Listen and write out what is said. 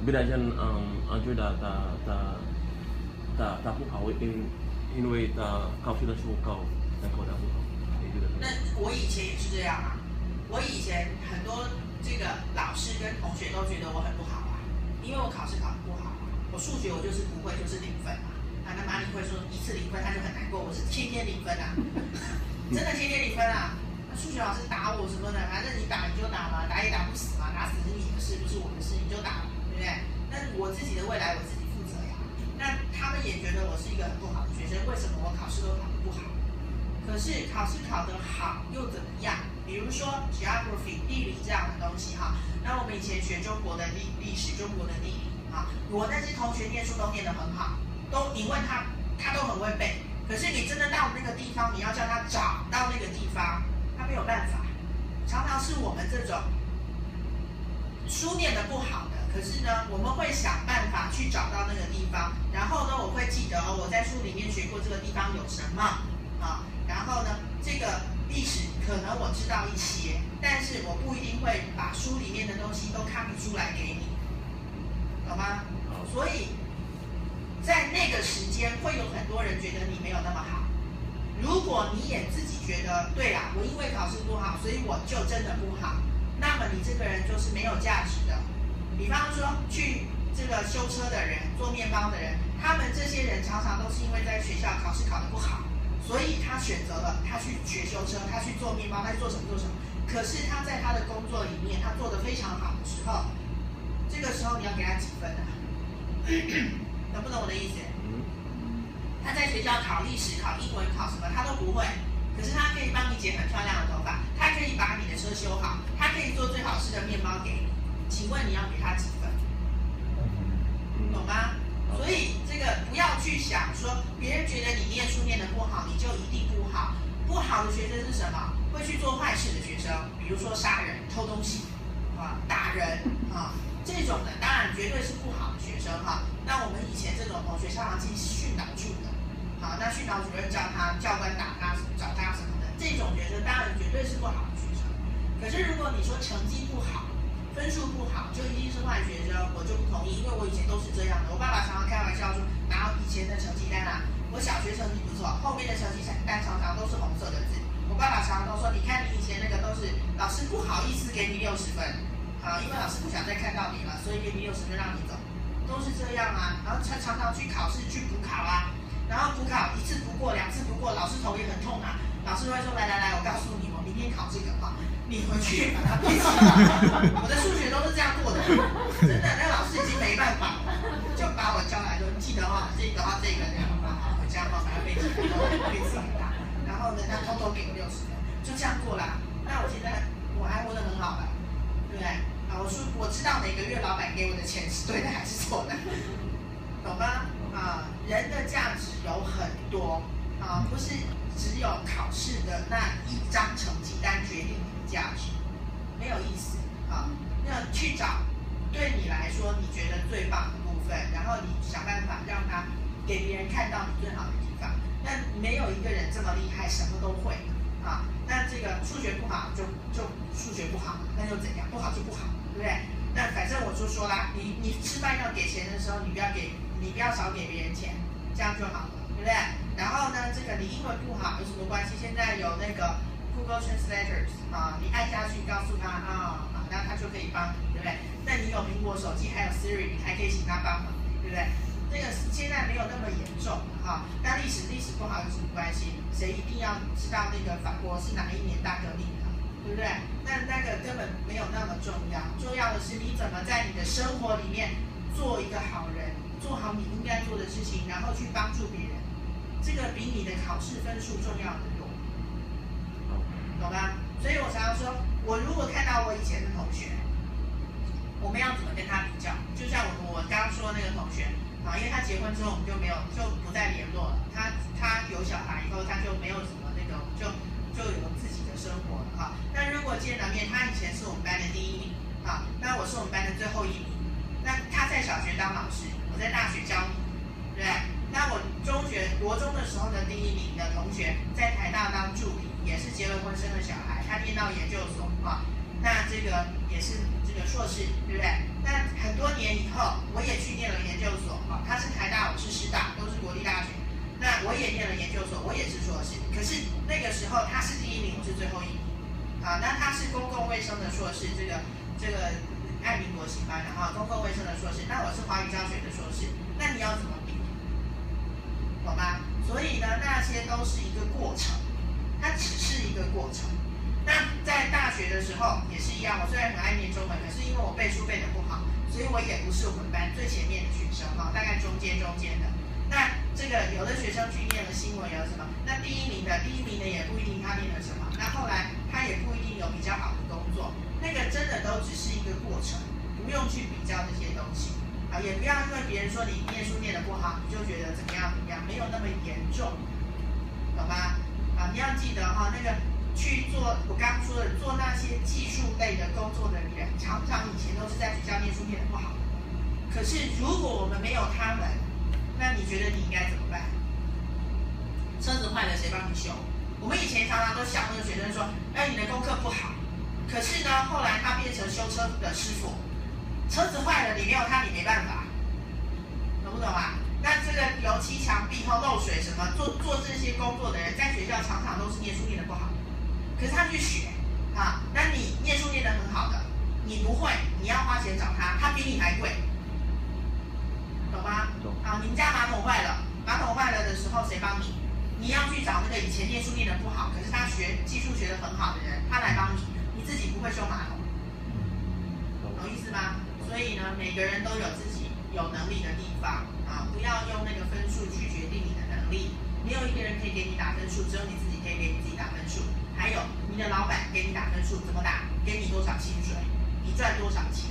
bila dyan ajuda taภูเขา因为考试的时候考在考大ภูเขา那我以前也是这样啊，我以前很多这个老师跟同学都觉得我很不好啊，因为我考试考得不好啊，我数学我就是不会，就是0分嘛。那马里会说一次0分他就很难过，我是天天0分啊，真的天天0分啊。那数学老师打我什么的，反正你打你就打嘛，打也打不死嘛，打死是你的事，不是我的事，你就打，对不对？那我自己的未来我自己负责呀。那他们也觉得我是一个很不好的学生，为什么我考试都考得不好？可是考试考得好又怎么样？比如说 geography 地理这样的东西哈，那我们以前学中国的历史、中国的地理啊，我那些同学念书都念得很好，你问他都很会背。可是你真的到那个地方，你要叫他找到那个地方，他没有办法。常常是我们这种书念得不好的，可是呢，我们会想办法去找到那个地方，然后呢，我会记得我在书里面学过这个地方有什么啊，然后呢，这个历史可能我知道一些，但是我不一定会把书里面的东西都 copy 出来给你，懂吗？所以在那个时间会有很多人觉得你没有那么好。如果你也自己觉得对啦，我因为考试不好，所以我就真的不好，那么你这个人就是没有价值的。比方说去这个修车的人、做面包的人，他们这些人常常都是因为在学校考试考得不好，所以他选择了他去学修车，他去做面包，他去做什么。可是他在他的工作里面，他做得非常好的时候，这个时候你要给他几分啊？懂不懂我的意思？他在学校考历史、考英文、考什么他都不会，可是他可以帮你剪很漂亮的头发，他可以把你的车修好，他可以做最好吃的面包给你。请问你要给他几分？懂吗？所以这个不要去想说别人觉得你念书念得不好，你就一定不好。不好的学生是什么？会去做坏事的学生，比如说杀人、偷东西打人这种的当然绝对是不好的学生那我们以前这种同学常常进训导处的那训导主任叫他，教官打他，找他什么的，这种学生当然绝对是不好的学生。可是如果你说成绩不好，分数不好，就一定是坏学生，我就不同意，因为我以前都是这样的。我爸爸常常开玩笑说，拿以前的成绩单我小学成绩不错，后面的成绩单常常都是红色的字。我爸爸常常都说，你看你以前那个都是老师不好意思给你60分因为老师不想再看到你了，所以给你60分让你走，都是这样然后他常常去考试去补考然后补考1次不过2次不过，老师头也很痛老师会说来，我告诉你，我明天考这个你回去把它背起来。我的数学都是这样过的，真的，那老师已经没办法了，就把我叫来说，你记得这个这个这样回家把它背起来，背自己打。然后呢，他偷偷给我60分，就这样过了。那我现在我还活得很好对不对？我知道每个月老板给我的钱是对的还是错的，懂吗？人的价值有很多不是只有考试的那一张成绩单决定你的价值，没有意思那去找对你来说你觉得最棒的部分，然后你想办法让他给别人看到你最好的地方。那没有一个人这么厉害，什么都会那这个数学不好就数学不好，那又怎样？不好就不好，对不对？那反正我就说啦，你吃饭要给钱的时候，你不要少给别人钱，这样就好了，对不对？然后呢，这个你英文不好有什么关系？现在有那个 Google Translators 你按下去告诉他那他就可以帮你，对不对？那你有苹果手机，还有 Siri， 你还可以请他帮忙，对不对？那个现在没有那么严重那历史不好有什么关系？谁一定要知道那个法国是哪一年大革命的，对不对？那个根本没有那么重要，重要的是你怎么在你的生活里面做一个好人，做好你应该做的事情，然后去帮助别人，这个比你的考试分数重要得多，懂吗？所以我常常说，我如果看到我以前的同学，我们要怎么跟他比较？就像我刚刚说那个同学因为他结婚之后我们就不再联络了，他有小孩以后他就没有什么那个，就有自己的生活了那如果见了面，他以前是我们班的第1名那我是我们班的最后1名。那他在小学当老师，我在大学教你，对不对？那我国中的时候的第1名的同学，在台大当助理，也是结了婚生了小孩，他念到研究所那这个也是这个硕士，对不对？那很多年以后，最后一名。啊，那他是公共卫生的硕士，这个爱民国行班的哈，公共卫生的硕士。那我是华语教学的硕士，那你要怎么比？懂吗？所以呢，那些都是一个过程，它只是一个过程。那在大学的时候也是一样，我虽然很爱念中文，可是因为我背书背得不好，所以我也不是我们班最前面的学生哈，大概中间的。那这个有的学生去念了新闻，有什么？那第一名的也不一定他念了什么，那后来他也不一定有比较好的工作，那个真的都只是一个过程，不用去比较这些东西啊，也不要因为别人说你念书念得不好，你就觉得怎么样，没有那么严重，懂吗？啊，你要记得哈，那个去做我刚刚说的做那些技术类的工作的人，常常以前都是在学校念书念得不好的，可是如果我们没有他们，那你觉得你应该怎么办？车子坏了谁帮你修？我们以前常常都笑那个学生说：“哎，你的功课不好。”可是呢，后来他变成修车的师傅，车子坏了，你没有他，你没办法，懂不懂啊？那这个油漆墙壁后漏水什么，做这些工作的人，在学校常常都是念书念得不好，可是他去学啊。那你念书念得很好的，你不会，你要花钱找他，他比你还贵，懂吗？懂。啊，你们家马桶坏了的时候谁帮你？你要去找那个以前念书念得不好，可是他技术学得很好的人，他来帮你，你自己不会修马桶，懂意思吗？所以呢，每个人都有自己有能力的地方啊，不要用那个分数去决定你的能力。没有一个人可以给你打分数，只有你自己可以给你自己打分数。还有你的老板给你打分数，怎么打？给你多少薪水？你赚多少钱？